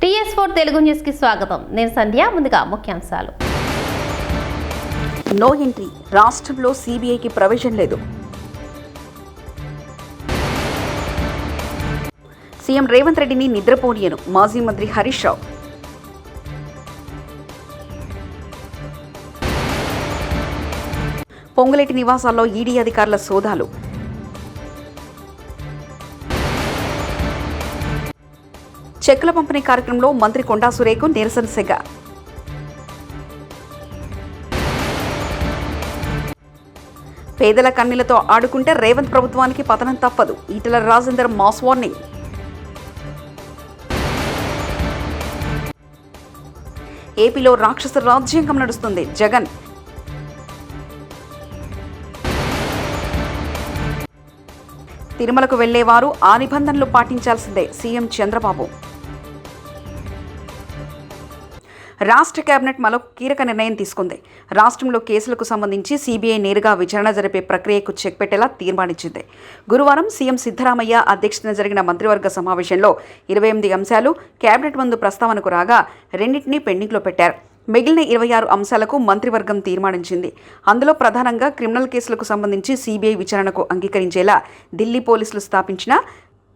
TS4 Telugu news కి స్వాగతం. నేను సంధ్య. ముందుగా ముఖ్యాంశాలు. నో ఎంట్రీ, రాష్ట్రంలో సిబిఐకి ప్రవేశం లేదు. సీఎం రేవంత్ రెడ్డిని నిద్రపోనియను మాజీ మంత్రి హరీష్ రావు. పొంగులేటి నివాసాల్లో ఈడీ అధికారుల సోదాలు. చెక్కుల పంపిణీ కార్యక్రమంలో మంత్రి కొండా సురేఖకు నిరసన సెగ. పేదల కన్నీళ్లతో ఆడుకుంటే రేవంత్ ప్రభుత్వానికి పతనం తప్పదు. Etela Rajender mass warning. ఏపీలో రాక్షస రాజ్యాంగం నడుస్తుంది జగన్. తిరుమలకు వెళ్లేవారు ఆ నిబంధనలు పాటించాల్సిందే సీఎం చంద్రబాబు. రాష్ట్ర కేబినెట్ మరో కీలక నిర్ణయం తీసుకుంది. రాష్ట్రంలో కేసులకు సంబంధించి సిబిఐ నేరుగా విచారణ జరిపే ప్రక్రియకు చెక్ పెట్టేలా తీర్మానించింది. గురువారం సీఎం సిద్ధరామయ్య అధ్యక్షతన జరిగిన మంత్రివర్గ సమావేశంలో 28 అంశాలు కేబినెట్ ముందు ప్రస్తావనకు రాగా 2టిని పెండింగ్లో పెట్టారు. మిగిలిన 26 అంశాలకు మంత్రివర్గం తీర్మానించింది. అందులో ప్రధానంగా క్రిమినల్ కేసులకు సంబంధించి సిబిఐ విచారణకు అంగీకరించేలా ఢిల్లీ పోలీసులు స్థాపించిన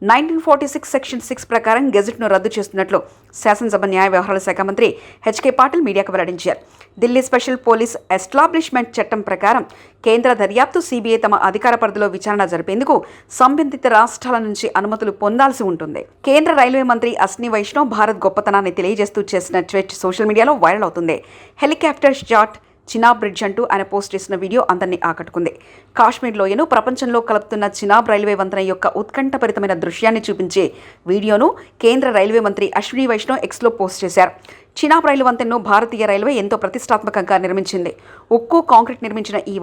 1946 సెక్షన్ 6 ప్రకారం గెజెట్ను రద్దు చేస్తున్నట్లు శాసనసభ న్యాయ వ్యవహారాల శాఖ మంత్రి హెచ్కే పాటిల్ మీడియాకు వెల్లడించారు. ఢిల్లీ స్పెషల్ పోలీస్ ఎస్టాబ్లిష్మెంట్ చట్టం ప్రకారం కేంద్ర దర్యాప్తు సిబిఐ తమ అధికార పరిధిలో విచారణ జరిపేందుకు సంబంధిత రాష్ట్రాల నుంచి అనుమతులు పొందాల్సి ఉంటుంది. కేంద్ర రైల్వే మంత్రి అశ్విని వైష్ణవ్ భారత్ గొప్పతనాన్ని తెలియజేస్తూ చేసిన ట్వీట్ సోషల్ మీడియాలో వైరల్ అవుతుంది. హెలికాప్టర్ షాట్ చినాబ్ బ్రిడ్జ్ అంటూ ఆయన పోస్ట్ చేసిన వీడియో అందరినీ ఆకట్టుకుంది. కాశ్మీర్ లోయను ప్రపంచంలో కలుపుతున్న చినాబ్ రైల్వే వంతెన యొక్క ఉత్కంఠభరితమైన దృశ్యాన్ని చూపించే వీడియోను కేంద్ర రైల్వే మంత్రి అశ్విని వైష్ణవ్ ఎక్స్లో పోస్ట్ చేశారు. చినాబ్ రైలు వంతెనను భారతీయ రైల్వే ఎంతో ప్రతిష్టాత్మకంగా నిర్మించింది. ఉక్కు కాంక్రీట్ నిర్మించిన ఈ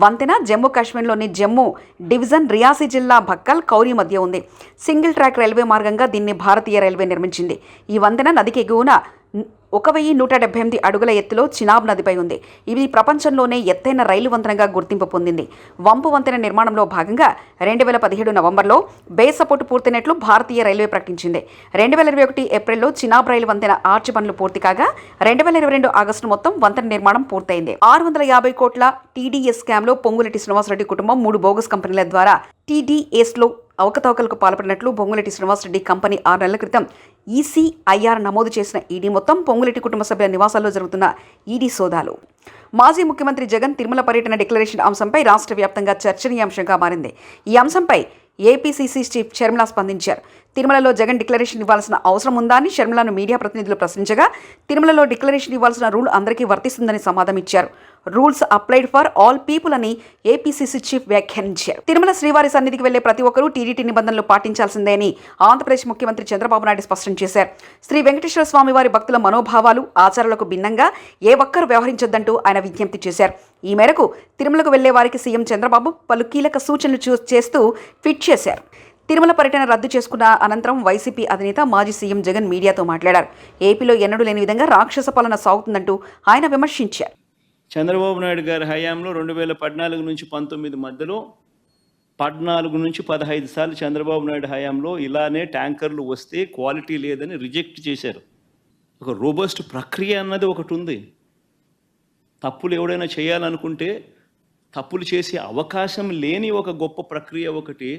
వంతెన జమ్మూ కాశ్మీర్లోని జమ్మూ డివిజన్ రియాసీ జిల్లా భక్కల్ కౌరీ మధ్య ఉంది. సింగిల్ ట్రాక్ రైల్వే మార్గంగా దీన్ని భారతీయ రైల్వే నిర్మించింది. ఈ వంతెన నదికి ఎగువన 1178 అడుగుల ఎత్తులో చినాబ్ నదిపై ఉంది. ఇది ప్రపంచంలోనే ఎత్తైన రైలు వంతెనగా గుర్తింపు పొందింది. వంపు వంతెన నిర్మాణంలో భాగంగా 2017 నవంబర్లో బేస్ సపోర్టు పూర్తయినట్లు భారతీయ రైల్వే ప్రకటించింది. 2021 ఏప్రిల్లో చినాబ్ రైలు వంతెన ఆర్చి పనులు పూర్తి కాగా 2022 ఆగస్టు మొత్తం వంతెన నిర్మాణం పూర్తయింది. 650 కోట్ల టీడీఎస్ స్కామ్లో పొంగులేటి శ్రీనివాసరెడ్డి కుటుంబం 3 బోగస్ కంపెనీల ద్వారా టీడీఎస్లో అవకతవకలకు పాల్పడినట్లు పొంగులేటి శ్రీనివాసరెడ్డి కంపెనీ 6 నెలల క్రితం ఈసీఐఆర్ నమోదు చేసిన ఈడీ మొత్తం పొంగులేటి కుటుంబ సభ్యుల నివాసాల్లో జరుగుతున్న ఈడీ సోదాలు. మాజీ ముఖ్యమంత్రి జగన్ తిరుమల పర్యటన డిక్లరేషన్ అంశంపై రాష్ట్ర వ్యాప్తంగా చర్చనీయాంశంగా మారింది. ఈ అంశంపై ఏపీసీసీ చీఫ్ షర్మిల స్పందించారు. తిరుమలలో జగన్ డిక్లరేషన్ ఇవ్వాల్సిన అవసరం ఉందా అని షర్మిలను మీడియా ప్రతినిధులు ప్రశ్నించగా తిరుమలలో డిక్లరేషన్ ఇవ్వాల్సిన రూల్ అందరికీ వర్తిస్తుందని సమాధానం ఇచ్చారు. Rules applied for all people అని ఏపీసీసీ చీఫ్ వ్యాఖ్యానించారు. తిరుమల శ్రీవారి సన్నిధికి వెళ్లే ప్రతి ఒక్కరూ టీడీటీ నిబంధనలు పాటించాల్సిందే అని ఆంధ్రప్రదేశ్ ముఖ్యమంత్రి చంద్రబాబు నాయుడు స్పష్టం చేశారు. శ్రీ వెంకటేశ్వర స్వామి వారి భక్తుల మనోభావాలు ఆచారాలకు భిన్నంగా ఏ ఒక్కరు వ్యవహరించొద్దంటూ ఆయన విజ్ఞప్తి చేశారు. ఈ మేరకు తిరుమలకు వెళ్లే వారికి సీఎం చంద్రబాబు పలు కీలక సూచనలు చేస్తూ ట్వీట్ చేశారు. తిరుమల పర్యటన రద్దు చేసుకున్న అనంతరం వైసీపీ అధినేత మాజీ సీఎం జగన్ మీడియాతో మాట్లాడారు. ఏపీలో ఎన్నడూ లేని విధంగా రాక్షస పాలన సాగుతుందంటూ ఆయన విమర్శించారు. చంద్రబాబు నాయుడు గారి హయాంలో 2014 నుంచి 19 మధ్యలో 14 నుంచి 15 సార్లు చంద్రబాబు నాయుడు హయాంలో ఇలానే ట్యాంకర్లు వస్తే క్వాలిటీ లేదని రిజెక్ట్ చేశారు. ఒక రోబస్ట్ ప్రక్రియ అన్నది ఒకటి ఉంది. తప్పులు ఎవడైనా చేయాలనుకుంటే తప్పులు చేసే అవకాశం లేని ఒక గొప్ప ప్రక్రియ ఒకటి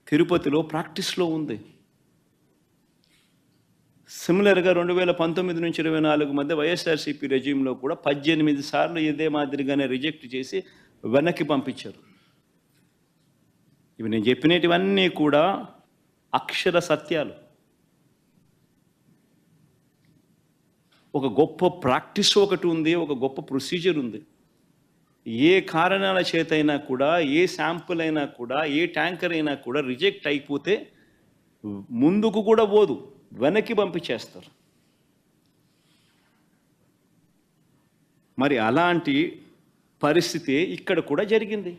తిరుపతిలో ప్రాక్టీస్లో ఉంది. సిమిలర్గా 2019 నుంచి 24 మధ్య వైఎస్ఆర్సీపీ రెజ్యూమ్లో కూడా 18 సార్లు ఇదే మాదిరిగానే రిజెక్ట్ చేసి వెనక్కి పంపించారు. ఇవి నేను చెప్పినటివన్నీ కూడా అక్షర సత్యాలు. ఒక గొప్ప ప్రాక్టీస్ ఒకటి ఉంది, ఒక గొప్ప ప్రొసీజర్ ఉంది. ఏ కారణాల చేతైనా కూడా, ఏ శాంపుల్ అయినా కూడా, ఏ ట్యాంకర్ అయినా కూడా రిజెక్ట్ అయిపోతే ముందుకు కూడా పోదు, వెనక్కి పంపించేస్తారు. మరి అలాంటి పరిస్థితి ఇక్కడ కూడా జరిగింది.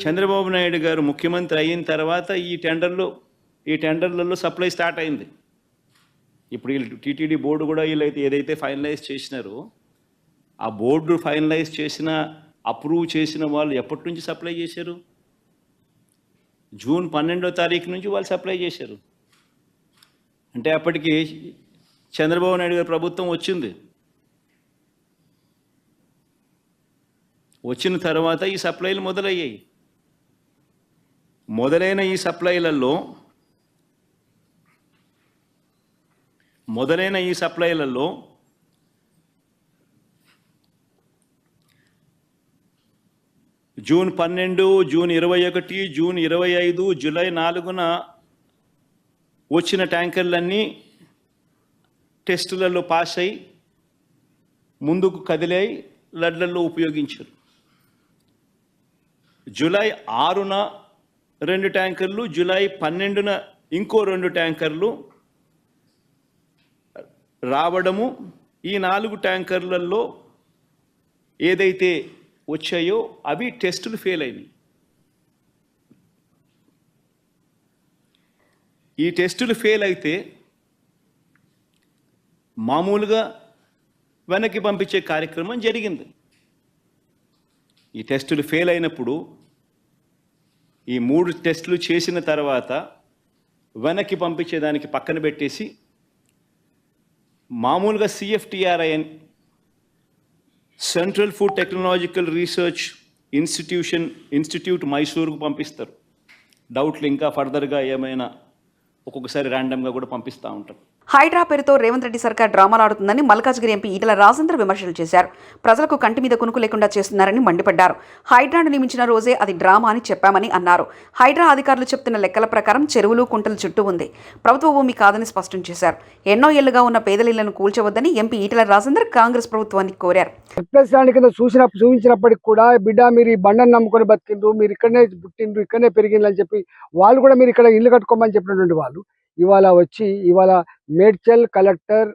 చంద్రబాబు నాయుడు గారు ముఖ్యమంత్రి అయిన తర్వాత ఈ టెండర్లలో సప్లై స్టార్ట్ అయింది. ఇప్పుడు వీళ్ళు టీటీడీ బోర్డు కూడా వీళ్ళైతే ఏదైతే ఫైనలైజ్ చేసినారో ఆ బోర్డు ఫైనలైజ్ చేసిన అప్రూవ్ చేసిన వాళ్ళు ఎప్పటి నుంచి సప్లై చేశారు? జూన్ 12వ తారీఖు నుంచి వాళ్ళు సప్లై చేశారు. అంటే అప్పటికి చంద్రబాబు నాయుడు గారి ప్రభుత్వం వచ్చింది. వచ్చిన తర్వాత ఈ సప్లైలు మొదలయ్యాయి. మొదలైన ఈ సప్లైలలో జూన్ 12, జూన్ 21, జూన్ 25, జూలై 4న వచ్చిన ట్యాంకర్లన్నీ టెస్టులలో పాస్ అయి ముందుకు కదిలాయి, లడ్లల్లో ఉపయోగించారు. జూలై 6న 2 ట్యాంకర్లు, జూలై 12న ఇంకో 2 ట్యాంకర్లు రావడము. ఈ 4 ట్యాంకర్లలో ఏదైతే వచ్చాయో అవి టెస్టులు ఫెయిల్ అయినాయి. ఈ టెస్టులు ఫెయిల్ అయితే మామూలుగా వెనక్కి పంపించే కార్యక్రమం జరిగింది. ఈ టెస్టులు ఫెయిల్ అయినప్పుడు ఈ 3 టెస్టులు చేసిన తర్వాత వెనక్కి పంపించేదానికి పక్కన పెట్టేసి మామూలుగా CFTRI central food technological research institute మైసూరుకు పంపిస్తారు. డౌట్లు ఇంకా ఫర్దర్గా ఏమైనా ఒక్కొక్కసారి ర్యాండమ్గా కూడా పంపిస్తూ ఉంటారు. హైడ్రా పేరుతో రేవంత్ రెడ్డి సర్కార్ డ్రామాలాడుతుందని మల్కాజ్గిరి ఎంపీ ఈటల రాజేందర్ విమర్శలు చేశారు. ప్రజలకు కంటి మీద కునుకు లేకుండా చేస్తున్నారని మండిపడ్డారు. హైడ్రాను నియమించిన రోజే అది డ్రామా అని చెప్పామని అన్నారు. హైడ్రా అధికారులు చెప్తున్న లెక్కల ప్రకారం చెరువులు, కుంటలు చుట్టూ ఉంది, ప్రభుత్వ భూమి కాదని స్పష్టం చేశారు. ఎన్నో ఏళ్లుగా ఉన్న పేదలిళ్లను కూల్చవద్దని ఎంపీ ఈటల రాజేందర్ కాంగ్రెస్ ప్రభుత్వాన్ని కోరారు. చూపించినప్పటికి కూడా బిడ్డ మీరు ఈ బండను నమ్ముకొని బతికిండ్రు, మీరు ఇక్కడనే పుట్టిండ్రు, ఇక్కడనే పెరిగిండ్రు అని చెప్పి వాళ్ళు కూడా మీరు ఇక్కడ ఇల్లు కట్టుకోమని చెప్పినటువంటి వాళ్ళు ఇవాళ మేడ్చల్ కలెక్టర్,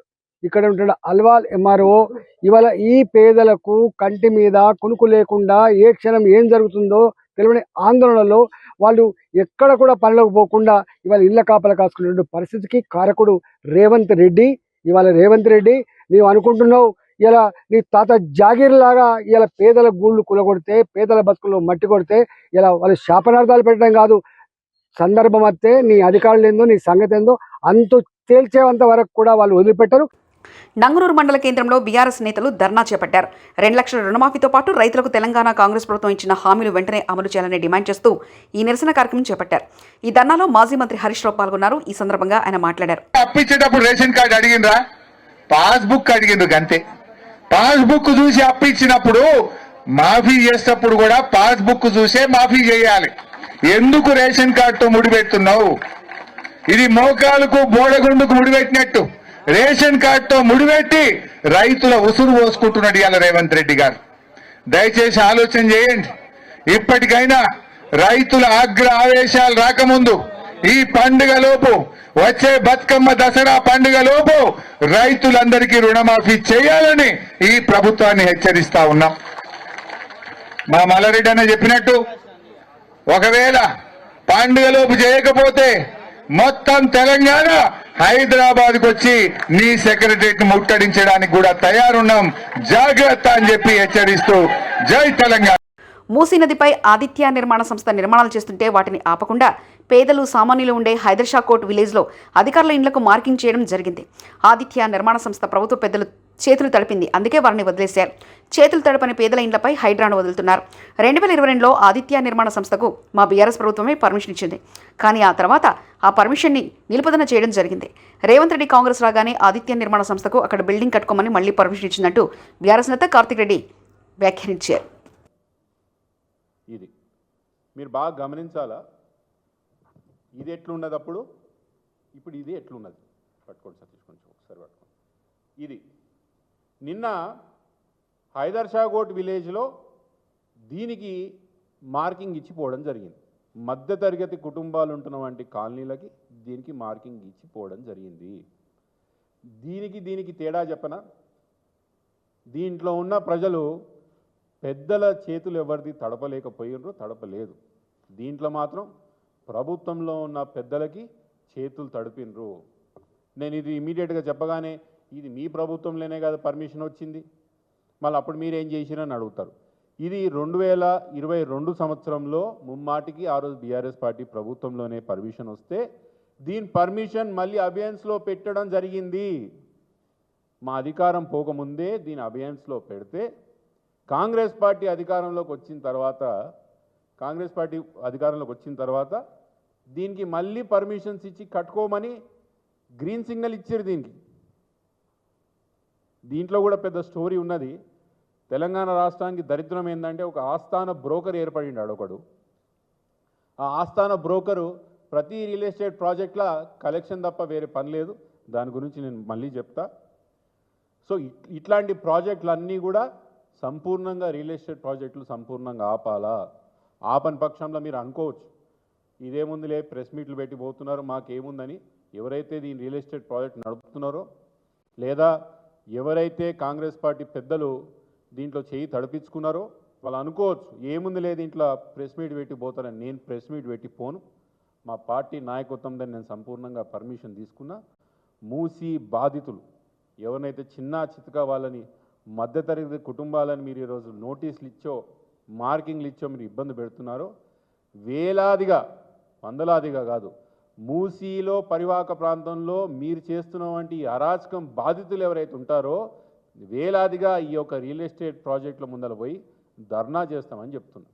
ఇక్కడ ఉంటున్న అల్వాల్ MRO ఇవాళ ఈ పేదలకు కంటి మీద కునుకు లేకుండా ఏ క్షణం ఏం జరుగుతుందో తెలియని ఆందోళనలో వాళ్ళు ఎక్కడ కూడా పనులకు పోకుండా ఇవాళ ఇళ్ల కాపలా కాసుకునే పరిస్థితికి కారకుడు రేవంత్ రెడ్డి. ఇవాళ రేవంత్ రెడ్డి నీవు అనుకుంటున్నావు ఇలా నీ తాత జాగీర్ లాగా ఇలా పేదల గూళ్ళు కూలగొడితే, పేదల బతుకుల్లో మట్టి కొడితే ఇలా వాళ్ళు శాపనార్థాలు పెట్టడం కాదు, సందర్భం వస్తే నీ అధికారులు ఏందో నీ సంగతి ఏందో అంతు తేల్చేంత వరకు కూడా వాళ్ళు వదిలిపెట్టరు. నంగునూరు మండల కేంద్రంలో బీఆర్ఎస్ నేతలు ధర్నా చేపట్టారు. 2 లక్షల రుణమాఫీతో పాటు రైతులకు తెలంగాణ కాంగ్రెస్ ప్రభుత్వం ఇచ్చిన హామీలు వెంటనే అమలు చేయాలని డిమాండ్ చేస్తూ ఈ నిరసన కార్యక్రమం చేపట్టారు. ఈ ధర్నాలో మాజీ మంత్రి హరీష్ రావు పాల్గొన్నారు. ఈ సందర్భంగా ఆయన మాట్లాడారు. అప్పిచ్చేటప్పుడు రేషన్ కార్డు అడిగిండ్రా, పాస్బుక్ అడిగిండ్రు అంతే. పాస్బుక్ చూసి అప్పిచ్చినప్పుడు మాఫీ చేసేటప్పుడు కూడా పాస్బుక్ చూసే మాఫీ చేయాలి. ఎందుకు రేషన్ కార్డుతో ముడిపెడుతున్నావు? ఇది మోకాలకు బోడగుండుకు ముడిపెట్టినట్టు రేషన్ కార్డుతో ముడిపెట్టి రైతుల ఉసురు పోసుకుంటున్నాడు ఇవాళ రేవంత్ రెడ్డి గారు. దయచేసి ఆలోచన చేయండి. ఇప్పటికైనా రైతుల ఆవేశాలు రాకముందు ఈ పండుగలోపు, వచ్చే బతుకమ్మ దసరా పండుగలోపు రైతులందరికీ రుణమాఫీ చేయాలని ఈ ప్రభుత్వాన్ని హెచ్చరిస్తా ఉన్నాం. మా మల్లారెడ్డి అన్న చెప్పినట్టు ఒకవేళ పండుగలోపు చేయకపోతే మొత్తం తెలంగాణ హైదరాబాద్కు వచ్చి నీ సెక్రటరియట్ ముట్టడించడానికి కూడా తయారున్నాం, జాగ్రత్త అని చెప్పి హెచ్చరిస్తూ జై తెలంగాణ. మూసీ నదిపై ఆదిత్య నిర్మాణ సంస్థ నిర్మాణాలు చేస్తుంటే వాటిని ఆపకుండా పేదలు, సామాన్యులు ఉండే హైదర్షా కోట్ విలేజ్లో అధికారుల ఇండ్లకు మార్కింగ్ చేయడం జరిగింది. ఆదిత్య నిర్మాణ సంస్థ ప్రభుత్వ పెద్దలు చేతులు తడిపింది, అందుకే వారిని వదిలేశారు. చేతులు తడపని పేదల ఇండ్లపై హైడ్రాను వదులుతున్నారు. 2022లో ఆదిత్య నిర్మాణ సంస్థకు మా బీఆర్ఎస్ ప్రభుత్వమే పర్మిషన్ ఇచ్చింది. కానీ ఆ తర్వాత ఆ పర్మిషన్ని నిలుపుదల చేయడం జరిగింది. రేవంత్ రెడ్డి కాంగ్రెస్ రాగానే ఆదిత్య నిర్మాణ సంస్థకు అక్కడ బిల్డింగ్ కట్టుకోమని మళ్లీ పర్మిషన్ ఇచ్చిందంటూ బీఆర్ఎస్ నేత కార్తిక్ రెడ్డి వ్యాఖ్యానించారు. ఇది మీరు బాగా గమనించాలా. ఇది ఎట్లున్నది అప్పుడు, ఇప్పుడు ఇది ఎట్లున్నది. పట్టుకోండి సతీష్, కొంచెం ఒకసారి పట్టుకోండి. ఇది నిన్న హైదర్షాగోట్ విలేజ్లో దీనికి మార్కింగ్ ఇచ్చిపోవడం జరిగింది. మధ్యతరగతి కుటుంబాలు ఉంటున్న వంటి కాలనీలకి దీనికి మార్కింగ్ ఇచ్చిపోవడం జరిగింది. దీనికి తేడా చెప్పనా? దీంట్లో ఉన్న ప్రజలు పెద్దల చేతులు ఎవరిది తడపలేకపోయినరు, తడపలేదు. దీంట్లో మాత్రం ప్రభుత్వంలో ఉన్న పెద్దలకి చేతులు తడిపినరు. నేను ఇది ఇమీడియట్గా చెప్పగానే ఇది మీ ప్రభుత్వంలోనే కదా పర్మిషన్ వచ్చింది, మళ్ళీ అప్పుడు మీరేం చేసిరని అడుగుతారు. ఇది 2022 సంవత్సరంలో ముమ్మాటికి ఆ రోజు బీఆర్ఎస్ పార్టీ ప్రభుత్వంలోనే పర్మిషన్ వస్తే దీని పర్మిషన్ మళ్ళీ అబియన్స్లో పెట్టడం జరిగింది. మా అధికారం పోకముందే దీని అబియన్స్లో పెడితే కాంగ్రెస్ పార్టీ అధికారంలోకి వచ్చిన తర్వాత దీనికి మళ్ళీ పర్మిషన్స్ ఇచ్చి కట్టుకోమని గ్రీన్ సిగ్నల్ ఇచ్చారు. దీంట్లో కూడా పెద్ద స్టోరీ ఉన్నది. తెలంగాణ రాష్ట్రానికి దరిద్రం ఏంటంటే ఒక ఆస్థాన బ్రోకర్ ఏర్పడినాడు ఒకడు. ఆ ఆస్థాన బ్రోకరు ప్రతి రియల్ ఎస్టేట్ ప్రాజెక్టుల కలెక్షన్ తప్ప వేరే పని లేదు. దాని గురించి నేను మళ్ళీ చెప్తా. సో ఇట్లాంటి ప్రాజెక్టులన్నీ కూడా సంపూర్ణంగా రియల్ ఎస్టేట్ ప్రాజెక్టులు సంపూర్ణంగా ఆపని పక్షంలో మీరు అనుకోవచ్చు ఇదేముందిలే ప్రెస్ మీట్లు పెట్టి పోతున్నారు మాకేముందని. ఎవరైతే దీని రియల్ ఎస్టేట్ ప్రాజెక్ట్ నడుపుతున్నారో లేదా ఎవరైతే కాంగ్రెస్ పార్టీ పెద్దలు దీంట్లో చేయి తడిపించుకున్నారో వాళ్ళు అనుకోవచ్చు ఏముందిలే దీంట్లో ప్రెస్ మీట్ పెట్టి పోతారని. నేను ప్రెస్ మీట్ పెట్టి పోను. మా పార్టీ నాయకత్వంతో నేను సంపూర్ణంగా పర్మిషన్ తీసుకున్నా. మూసి బాధితులు ఎవరినైతే చిన్న చితక వాళ్ళని మధ్యతరగతి కుటుంబాలని మీరు ఈరోజు నోటీసులు ఇచ్చో మార్కింగ్లు ఇచ్చో మీరు ఇబ్బంది పెడుతున్నారో వేలాదిగా వందలాదిగా కాదు మూసీలో పరివాహక ప్రాంతంలో మీరు చేస్తున్న వంటి అరాచకం బాధితులు ఎవరైతే ఉంటారో వేలాదిగా ఈ యొక్క రియల్ ఎస్టేట్ ప్రాజెక్టుల ముందర పోయి ధర్నా చేస్తామని చెప్తున్నారు.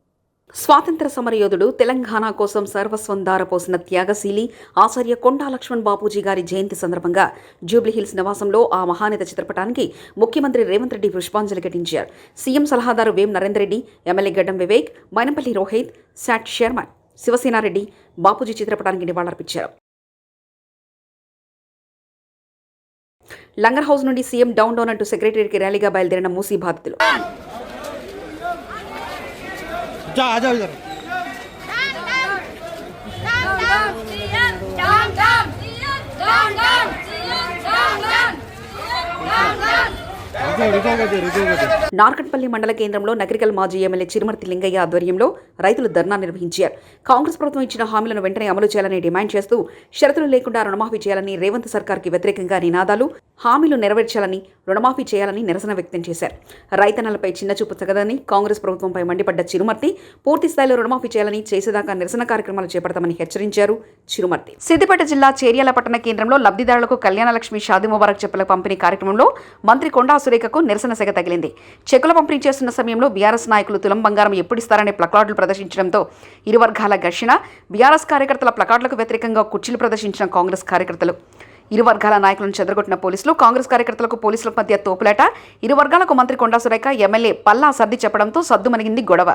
స్వాతంత్ర సమరయోధుడు తెలంగాణ కోసం సర్వస్వం దారపోసిన త్యాగశీలి ఆచార్య కొండా లక్ష్మణ్ బాపూజీ గారి జయంతి సందర్భంగా జూబ్లీహిల్స్ నివాసంలో ఆ మహానేత చిత్రపటానికి ముఖ్యమంత్రి రేవంత్ రెడ్డి పుష్పాంజలి ఘటించారు. సీఎం సలహాదారు వేం నరేందర్ రెడ్డి, ఎమ్మెల్యే గడ్డం వివేక్, మైనంపల్లి రోహిత్, శాట్ చైర్మన్ శివసేనారెడ్డి బాపూజీ చిత్రపటానికి నివాళులర్పించారు. లంగర్ హౌస్ నుండి సీఎం డౌన్ డౌన్ అంటూ సెక్రటరీకి ర్యాలీగా బయలుదేరిన మూసీ బాధితులు నార్కట్పల్లి మండల కేంద్రంలో నగరికల్ మాజీ ఎమ్మెల్యే చిరుమర్తి లింగయ్య ఆధ్వర్యంలో రైతులు ధర్నా నిర్వహించారు. కాంగ్రెస్ ప్రభుత్వం ఇచ్చిన హామీలను వెంటనే అమలు చేయాలని డిమాండ్ చేస్తూ షరతులు లేకుండా రుణమాఫీ చేయాలని, రేవంత్ సర్కార్కి వ్యతిరేకంగా నినాదాలు, హామీలు నెరవేర్చాలని, రుణమాఫీ చేయాలని నిరసన వ్యక్తం చేశారు. రైతన్నలపై చిన్నచూపు తగదని కాంగ్రెస్ ప్రభుత్వంపై మండిపడ్డ చిరుమర్తి పూర్తి స్థాయిలో రుణమాఫీ చేయాలని, చేసేదాకా నిరసన కార్యక్రమాలు చేపడతామని హెచ్చరించారు. చిరుమర్తి సిద్దిపేట జిల్లా చేర్యాల పట్టణ కేంద్రంలో లబ్ధిదారులకు కళ్యాణలక్ష్మి షాదీ ముబారక్ చెప్పుల పంపిణీ కార్యక్రమంలో మంత్రి కొండా సురేఖకు నిరసన సెగ తగిలింది. చెక్కుల పంపిణీ చేస్తున్న సమయంలో బీఆర్ఎస్ నాయకులు తులం బంగారం ఎప్పుడిస్తారనే ప్లకార్డులు ప్రదర్శించడంతో ఇరు వర్గాల ఘర్షణ. బీఆర్ఎస్ కార్యకర్తల ప్లకార్డులకు వ్యతిరేకంగా కుర్చీలు ప్రదర్శించిన కాంగ్రెస్ కార్యకర్తలు. ఇరు వర్గాల నాయకులను చెదరగొట్టిన పోలీసులు, కాంగ్రెస్ కార్యకర్తలకు పోలీసుల మధ్య తోపులాట. ఇరు వర్గాలకు మంత్రి కొండా సురేఖ, ఎమ్మెల్యే పల్లా సర్ది చెప్పడంతో సద్దుమణిగింది గొడవ.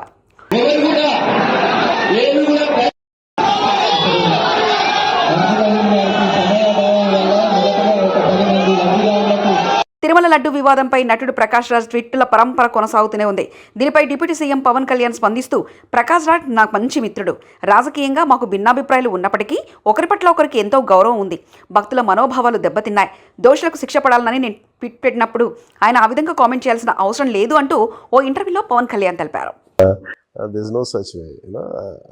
తిరుమల లడ్డు వివాదంపై నటుడు ప్రకాష్ రాజ్ ట్వీట్ల పరంపర కొనసాగుతూనే ఉంది. దీనిపై డిప్యూటీ సీఎం పవన్ కళ్యాణ్ స్పందిస్తూ, ప్రకాష్ రాజ్ నాకు మంచి మిత్రుడు. రాజకీయంగా మాకు భిన్నాభిప్రాయాలు ఉన్నప్పటికీ ఒకరి పట్ల ఒకరికి ఎంతో గౌరవం ఉంది. భక్తుల మనోభావాలు దెబ్బతిన్నాయి. దోషులకు శిక్ష పడాలని నేను ట్వీట్ పెట్టినప్పుడు ఆయన ఆ విధంగా కామెంట్ చేయాల్సిన అవసరం లేదు అంటూ ఓ ఇంటర్వ్యూలో పవన్ కళ్యాణ్ తెలిపారు. There's no such way,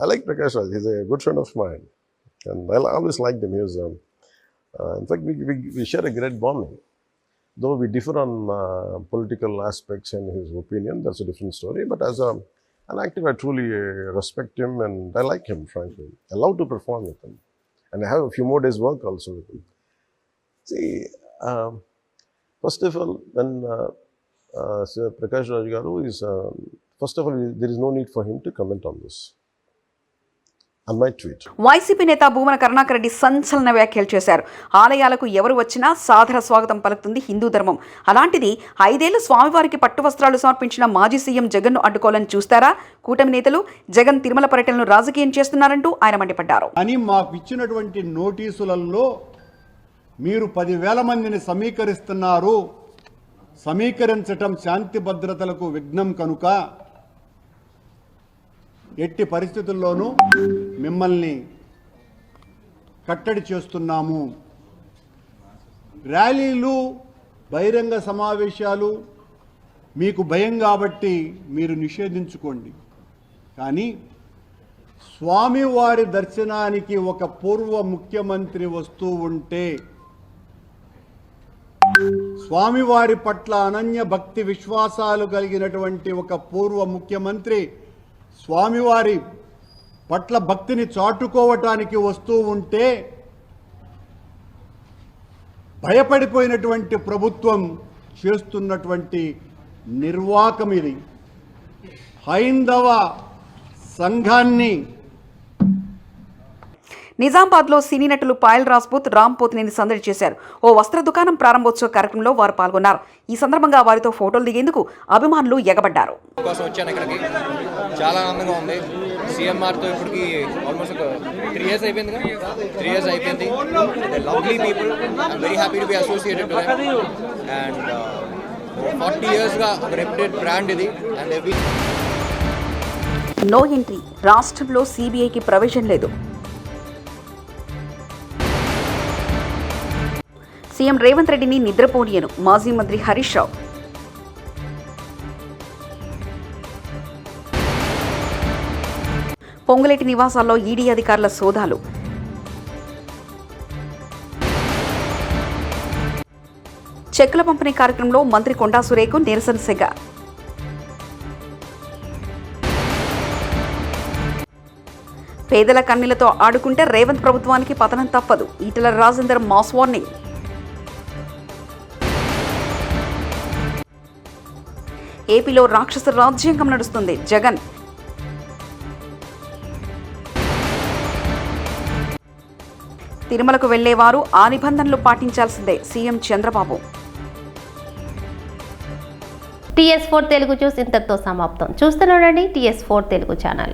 I like Prakash Raj. He's a good friend of mine, and I always liked him. He was, in fact, we share a great bonding. Though we differ on political aspects and his opinion, that's a different story. But as an actor, I truly respect him and I like him, frankly. I love to perform with him, and I have a few more days' work also with him. See, first of all, when Prakash Raj Garu is, first of all, there is no need for him to comment on this. YCP నేత భూమన కరుణాకర్ రెడ్డి సంచలన వ్యాఖ్యలు చేశారు. ఆలయాలకు ఎవరు వచ్చినా సాదర స్వాగతం పలుకుతుంది హిందూ ధర్మం. అలాంటిది 5 ఏళ్లు స్వామివారికి పట్టు వస్త్రాలు సమర్పించిన మాజీ సీఎం జగన్ను అడ్డుకోవాలని చూస్తారా? కూటమి నేతలు జగన్ తిరుమల పర్యటనను రాజకీయం చేస్తున్నారంటూ ఆయన మండిపడ్డారు. అని మాకు ఇచ్చినటువంటి నోటీసులలో మీరు 10,000 మందిని సమీకరిస్తున్నారు. సమీకరించటం శాంతి భద్రతలకు విఘ్నం కనుక ఎట్టి పరిస్థితుల్లోనూ మిమ్మల్ని కట్టడి చేస్తున్నాము. ర్యాలీలు, బహిరంగ సమావేశాలు మీకు భయం కాబట్టి మీరు నిషేధించుకోండి. కానీ స్వామివారి దర్శనానికి ఒక పూర్వ ముఖ్యమంత్రి వస్తూ ఉంటే, స్వామివారి పట్ల అనన్య భక్తి విశ్వాసాలు కలిగినటువంటి ఒక పూర్వ ముఖ్యమంత్రి స్వామివారి పట్ల భక్తిని చాటుకోవటానికి వస్తూ ఉంటే భయపడిపోయినటువంటి ప్రభుత్వం చేస్తున్నటువంటి నిర్వాకం ఇది. హైందవ సంఘాన్ని నిజామాబాద్లో సినీ నటులు పాయల్ రాజ్పూత్, రామ్ పోతినేని సందడి చేశారు. ఓ వస్త్ర దుకాణం ప్రారంభోత్సవ కార్యక్రమంలో వారు పాల్గొన్నారు. ఈ సందర్భంగా వారితో ఫోటోలు దిగేందుకు అభిమానులు ఎగబడ్డారు. కోసం వచ్చాను ఇక్కడికి, చాలా ఆనందంగా ఉంది. సిఎంఆర్తో ఇప్పటికి ఆల్మోస్ట్ ఒక 3 years అయిపోయింది కదా, 3 years అయిపోయింది. Lovely people, I'm very happy to be associated to them. And 40 yearsగా ఒక రెప్యూటెడ్ బ్రాండ్ ఇది. అండ్ నో ఎంట్రీ, రాష్ట్రంలో సిబిఐకి ప్రవేశం లేదు. సీఎం రేవంత్ రెడ్డిని నిద్రపోనియను మాజీ మంత్రి హరీష్ రావు. పొంగులేటి నివాసాల్లో ఈడీ అధికారుల సోదాలు. చెక్కుల పంపిణీ కార్యక్రమంలో మంత్రి కొండా సురేఖకు నిరసన సెగ. పేదల కన్నీళ్లతో ఆడుకుంటే రేవంత్ ప్రభుత్వానికి పతనం తప్పదు. Etela Rajender mass warning. ఏపీలో రాక్షస రాజ్యాంగం నడుస్తుంది జగన్. తిరుమలకు వెళ్లేవారు ఆ నిబంధనలు పాటించాల్సిందే CM Chandrababu. TS4 Telugu news ఇంతటితో సమాప్తం. చూస్తూనే ఉండండి TS4 తెలుగు ఛానల్.